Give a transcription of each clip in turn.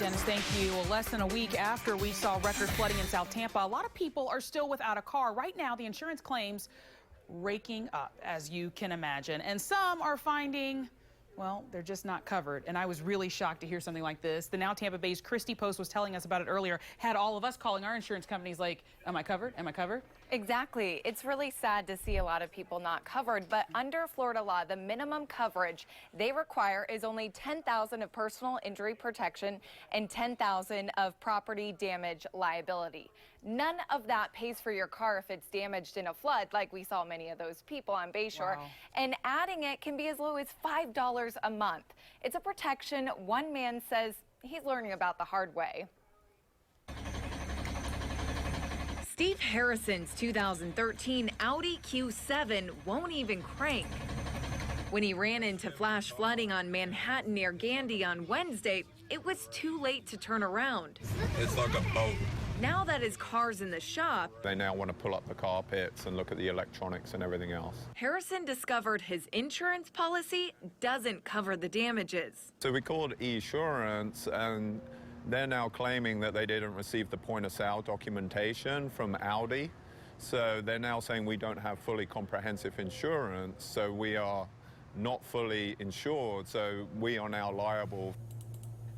Dennis, thank you. Well, less than a week after we saw record flooding in South Tampa, a lot of people are still without a car. Right now, the insurance claims raking up, as you can imagine. And some are finding, well, they're just not covered. And I was really shocked to hear something like this. The Now Tampa Bay's Christy Post was telling us about it earlier, had all of us calling our insurance companies like, am I covered? Am I covered? Exactly. It's really sad to see a lot of people not covered, but under Florida law, the minimum coverage they require is only $10,000 of personal injury protection and $10,000 of property damage liability. None of that pays for your car if it's damaged in a flood, like we saw many of those people on Bayshore. Wow. And adding it can be as low as $5 a month. It's a protection one man says he's learning about the hard way. Steve Harrison's 2013 Audi Q7 won't even crank. When he ran into flash flooding on Manhattan near Gandy on Wednesday, it was too late to turn around. It's like a boat. Now that his car's in the shop, They now want to pull up the carpets and look at the electronics and everything else. Harrison discovered his insurance policy doesn't cover the damages. So we called Esurance, and they're now claiming that they didn't receive the point of sale documentation from Audi. So they're now saying we don't have fully comprehensive insurance, so we are not fully insured, so we are now liable.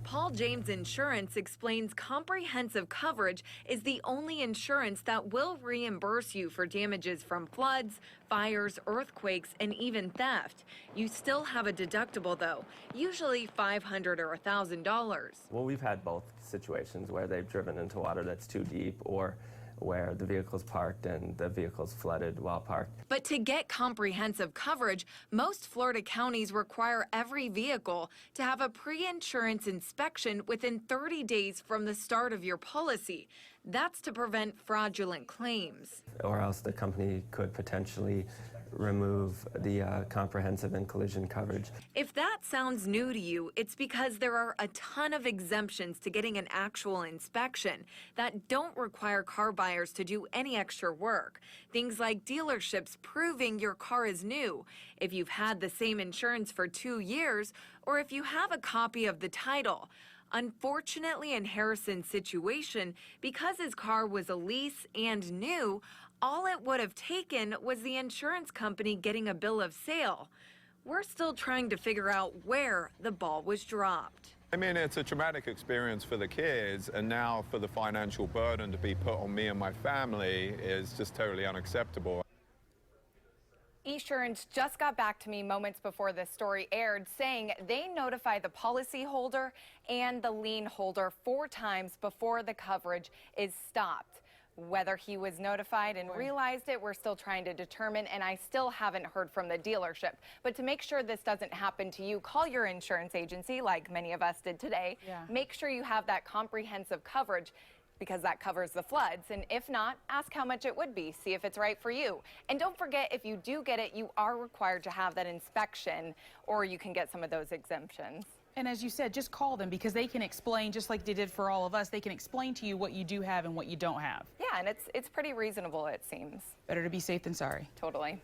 Paul James Insurance explains comprehensive coverage is the only insurance that will reimburse you for damages from floods, fires, earthquakes, and even theft. You still have a deductible, though, usually $500 or $1,000. Well, we've had both situations where they've driven into water that's too deep or where the vehicle's parked and the vehicle's flooded while parked. But to get comprehensive coverage, most Florida counties require every vehicle to have a pre-insurance inspection within 30 days from the start of your policy. That's to prevent fraudulent claims. Or else the company could potentially remove the comprehensive and collision coverage. If that sounds new to you, it's because there are a ton of exemptions to getting an actual inspection that don't require car buyers to do any extra work. Things like dealerships proving your car is new, if you've had the same insurance for 2 years, or if you have a copy of the title. Unfortunately, in Harrison's situation, because his car was a lease and new, all it would have taken was the insurance company getting a bill of sale. We're still trying to figure out where the ball was dropped. I mean, it's a traumatic experience for the kids, and now for the financial burden to be put on me and my family is just totally unacceptable. Esurance just got back to me moments before this story aired, saying they notify the policyholder and the lien holder 4 times before the coverage is stopped. Whether he was notified and realized it, we're still trying to determine, and I still haven't heard from the dealership. But to make sure this doesn't happen to you, call your insurance agency, like many of us did today. Yeah. Make sure you have that comprehensive coverage, because that covers the floods. And if not, ask how much it would be. See if it's right for you. And don't forget, if you do get it, you are required to have that inspection, or you can get some of those exemptions. And as you said, just call them because they can explain, just like they did for all of us, they can explain to you what you do have and what you don't have. Yeah, and it's pretty reasonable, it seems. Better to be safe than sorry. Totally.